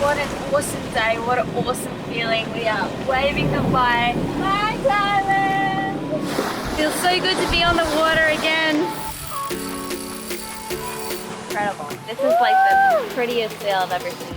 What an awesome day, what an awesome feeling. We are waving goodbye. Bye, Thailand! Feels so good to be on the water again. Incredible. This is like the prettiest sail I've ever seen.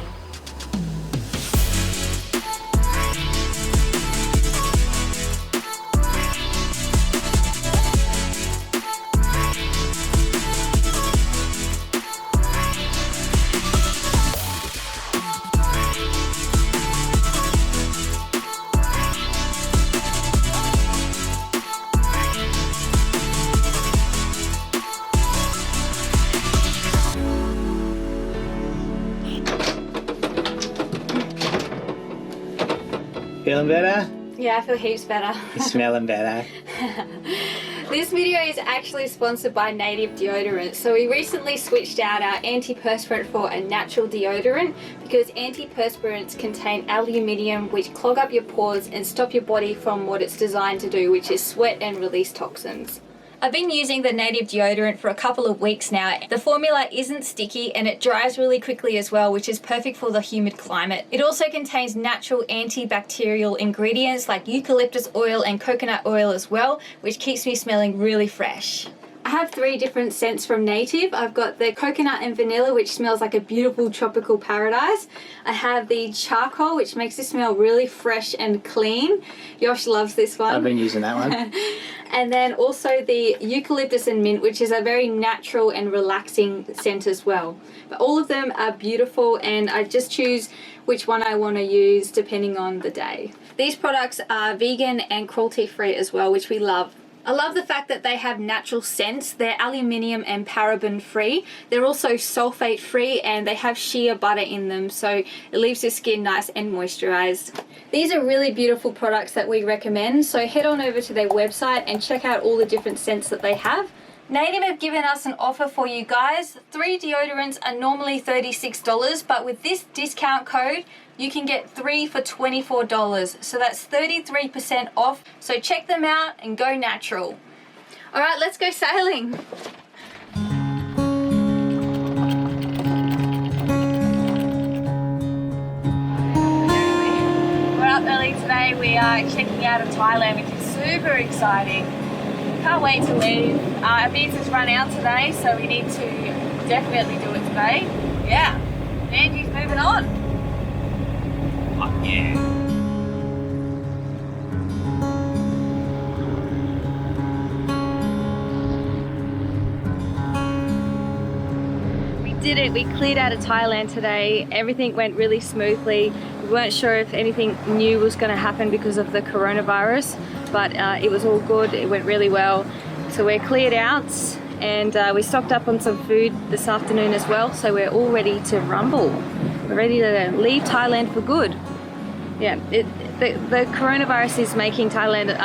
Feeling better? Yeah, I feel heaps better. You're smelling better. This video is actually sponsored by Native Deodorant. So we recently switched out our antiperspirant for a natural deodorant because antiperspirants contain aluminium which clog up your pores and stop your body from what it's designed to do, which is sweat and release toxins. I've been using the Native deodorant for a couple of weeks now. The formula isn't sticky and it dries really quickly as well, which is perfect for the humid climate. It also contains natural antibacterial ingredients like eucalyptus oil and coconut oil as well, which keeps me smelling really fresh. I have 3 different scents from Native. I've got the coconut and vanilla, which smells like a beautiful tropical paradise. I have the charcoal, which makes it smell really fresh and clean. Yosh loves this one. I've been using that one. And then also the eucalyptus and mint, which is a very natural and relaxing scent as well. But all of them are beautiful and I just choose which one I want to use depending on the day. These products are vegan and cruelty free as well, which we love. I love the fact that they have natural scents. They're aluminium and paraben free. They're also sulfate free and they have shea butter in them, so it leaves your skin nice and moisturized. These are really beautiful products that we recommend, so head on over to their website and check out all the different scents that they have. Native have given us an offer for you guys. 3 deodorants are normally $36, but with this discount code, you can get 3 for $24. So that's 33% off. So check them out and go natural. All right, let's go sailing. We're up early today. We are checking out of Thailand, which is super exciting. Can't wait to leave. Our visa's run out today, so we need to definitely do it today. Yeah, Nandji's moving on. Oh, yeah. We did it. We cleared out of Thailand today. Everything went really smoothly. We weren't sure if anything new was going to happen because of the coronavirus, but it was all good. It went really well. So we're cleared out and we stocked up on some food this afternoon as well, so we're all ready to rumble. We're ready to leave Thailand for good. Yeah, the coronavirus is making Thailand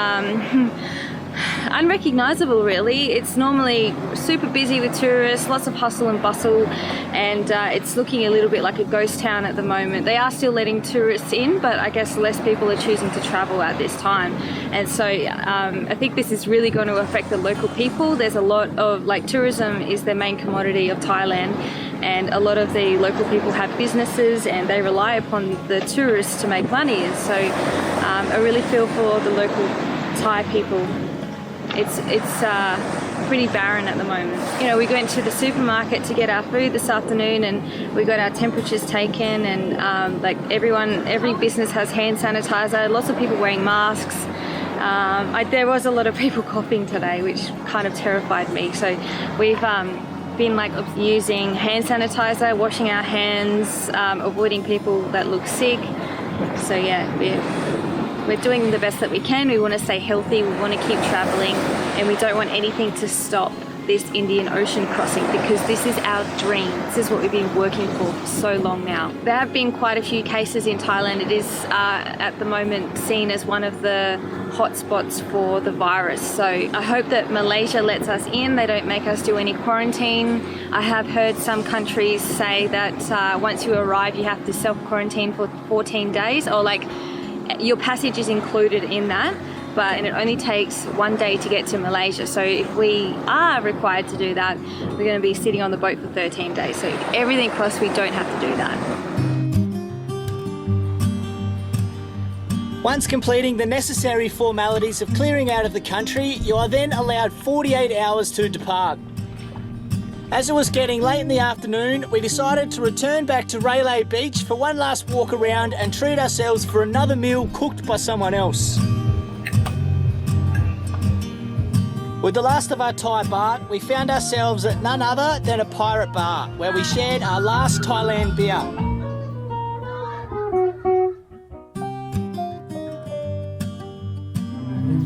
unrecognizable really. It's normally super busy with tourists, lots of hustle and bustle, and it's looking a little bit like a ghost town at the moment. They are still letting tourists in, but I guess less people are choosing to travel at this time, and so I think this is really going to affect the local people. There's a lot of, like, tourism is the main commodity of Thailand, and a lot of the local people have businesses and they rely upon the tourists to make money, and so I really feel for the local Thai people. It's pretty barren at the moment. You know, we went to the supermarket to get our food this afternoon and we got our temperatures taken, and like every business has hand sanitizer, lots of people wearing masks. There was a lot of people coughing today, which kind of terrified me. So we've been like using hand sanitizer, washing our hands, avoiding people that look sick. So yeah, we're doing the best that we can. We want to stay healthy, we want to keep traveling, and we don't want anything to stop this Indian Ocean crossing, because this is our dream. This is what we've been working for so long now. There have been quite a few cases in Thailand. It is at the moment seen as one of the hotspots for the virus. So I hope that Malaysia lets us in. They don't make us do any quarantine. I have heard some countries say that once you arrive you have to self-quarantine for 14 days, or like your passage is included in that, and it only takes 1 day to get to Malaysia. So if we are required to do that, we're going to be sitting on the boat for 13 days. So everything crossed, we don't have to do that. Once completing the necessary formalities of clearing out of the country, you are then allowed 48 hours to depart. As it was getting late in the afternoon, we decided to return back to Railay Beach for one last walk around and treat ourselves for another meal cooked by someone else. With the last of our Thai baht, we found ourselves at none other than a pirate bar, where we shared our last Thailand beer.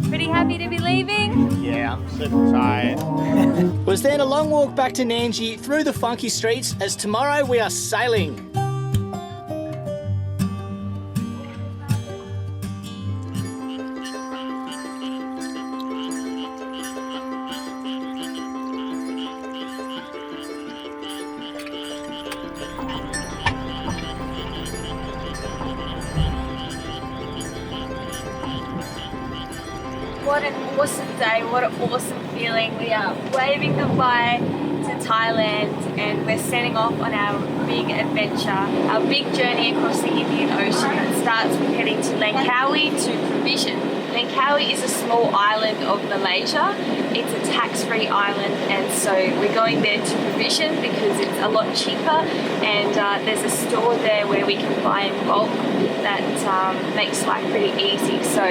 Pretty happy to be leaving? Yeah, I'm super tired. Was then a long walk back to Nandji through the funky streets, as tomorrow we are sailing. What an awesome day, what an awesome feeling. We are waving goodbye to Thailand and we're setting off on our big adventure, our big journey across the Indian Ocean. It starts with heading to Langkawi to provision. Langkawi is a small island of Malaysia. It's a tax-free island, and so we're going there to provision because it's a lot cheaper, and there's a store there where we can buy in bulk that makes life pretty easy. So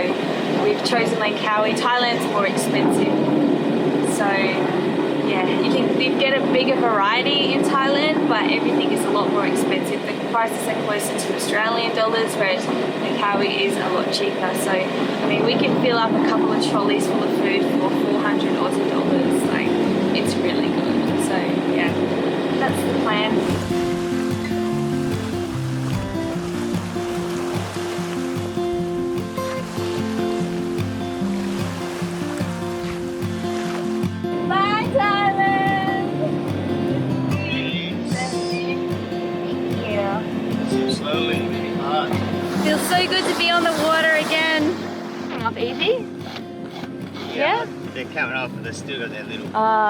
we've chosen Langkawi. Thailand's more expensive, so yeah, you get a bigger variety in Thailand, but everything is a lot more expensive. The prices are closer to Australian dollars, whereas Langkawi is a lot cheaper. So, I mean, we can fill up a couple of trolleys full of food for 400 Aussie dollars. Like, it's really good. So, yeah, that's the plan. Feels so good to be on the water again. Off easy? Yeah? They're coming off, but they've still got their little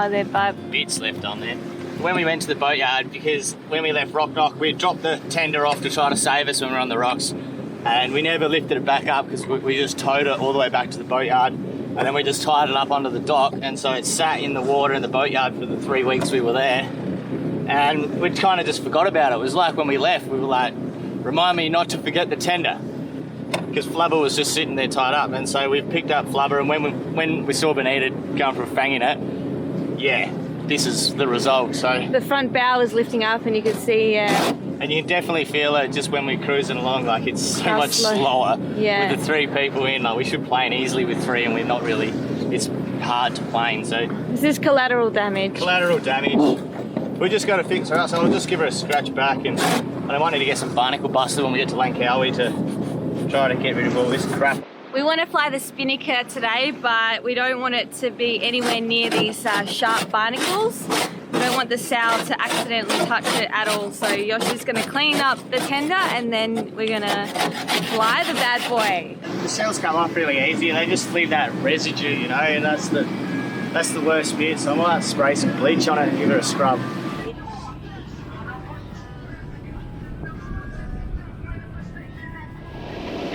their bits left on there. When we went to the boatyard, because when we left Rock Dock, we dropped the tender off to try to save us when we were on the rocks, and we never lifted it back up because we just towed it all the way back to the boatyard, and then we just tied it up onto the dock, and so it sat in the water in the boatyard for the 3 weeks we were there, and we kind of just forgot about it. It was like when we left, we were like, remind me not to forget the tender, because flubber was just sitting there tied up, and so we've picked up flubber, and when we saw Bonita going for a fang in it, yeah, this is the result. So the front bow is lifting up, and you can see and you can definitely feel it just when we're cruising along, like it's so how much slow. slower. Yeah. With the 3 people in, like we should plane easily with 3, and we're not really, it's hard to plane. So this is collateral damage. Collateral damage. We just got to fix her up, so I'll just give her a scratch back, and I might need to get some barnacle buster when we get to Langkawi to try to get rid of all this crap. We want to fly the spinnaker today, but we don't want it to be anywhere near these sharp barnacles. We don't want the sail to accidentally touch it at all. So Yoshi's going to clean up the tender, and then we're going to fly the bad boy. The sails come off really easy, and they just leave that residue, you know, and that's the worst bit. So I might spray some bleach on it and give it a scrub.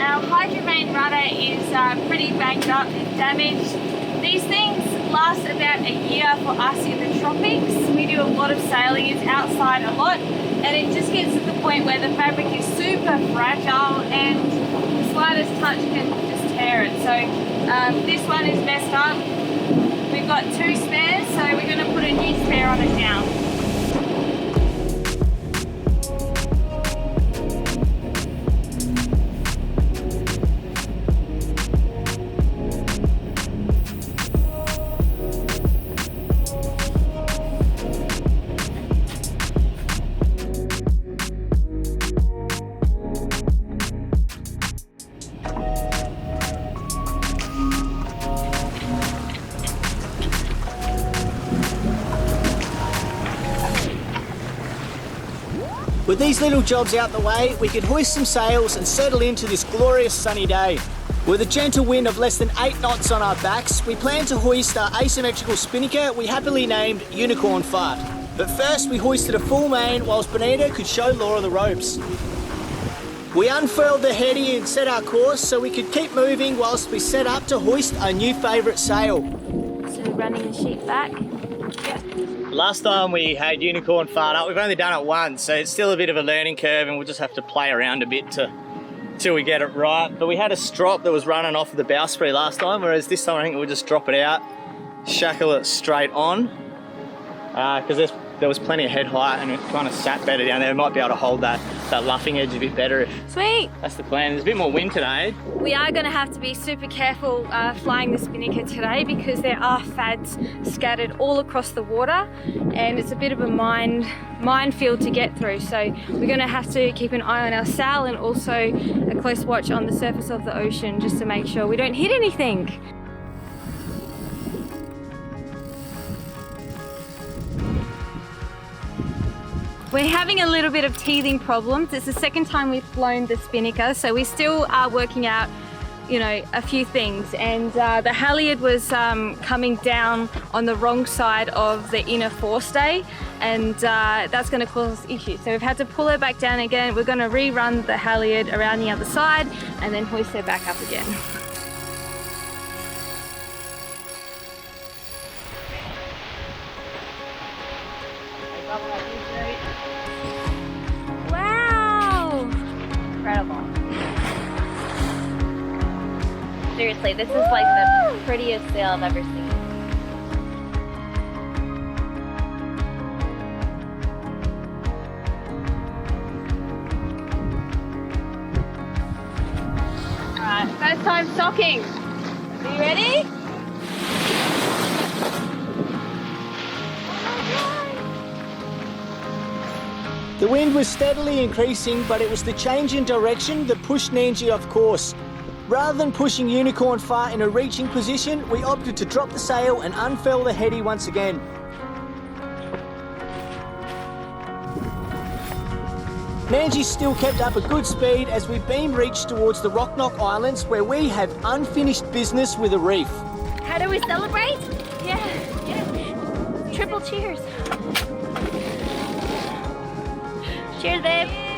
Our hydrovane rudder is pretty banged up and damaged. These things last about a year for us in the tropics. We do a lot of sailing, it's outside a lot, and it just gets to the point where the fabric is super fragile and the slightest touch can just tear it. So this one is messed up. We've got 2 spares, so we're going to put a new spare on it now. With these little jobs out the way, we could hoist some sails and settle into this glorious sunny day. With a gentle wind of less than 8 knots on our backs, we plan to hoist our asymmetrical spinnaker we happily named Unicorn Fart. But first we hoisted a full main whilst Bonita could show Laura the ropes. We unfurled the heady and set our course so we could keep moving whilst we set up to hoist our new favourite sail. So running the sheet back. Last time we had unicorn fart up, we've only done it once, so it's still a bit of a learning curve and we'll just have to play around a bit till we get it right. But we had a strop that was running off of the bowsprit last time, whereas this time I think we'll just drop it out, shackle it straight on, because there was plenty of head height and it kind of sat better down there. We might be able to hold that luffing edge a bit better if Sweet. that's the plan. There's a bit more wind today. We are going to have to be super careful flying the spinnaker today because there are fads scattered all across the water and it's a bit of a minefield to get through. So we're going to have to keep an eye on our sail and also a close watch on the surface of the ocean just to make sure we don't hit anything. We're having a little bit of teething problems. It's the second time we've flown the spinnaker, so we still are working out, you know, a few things. And the halyard was coming down on the wrong side of the inner forestay, and that's going to cause issues. So we've had to pull her back down again. We're going to rerun the halyard around the other side and then hoist her back up again. Incredible. Seriously, this is like the prettiest sail I've ever seen. Alright, first time stocking. Are you ready? The wind was steadily increasing, but it was the change in direction that pushed Nandji off course. Rather than pushing Unicorn far in a reaching position, we opted to drop the sail and unfurl the heady once again. Nandji still kept up a good speed as we beam reached towards the Rocknock Islands where we have unfinished business with a reef. How do we celebrate? Yeah. Triple cheers. Cheers, babe.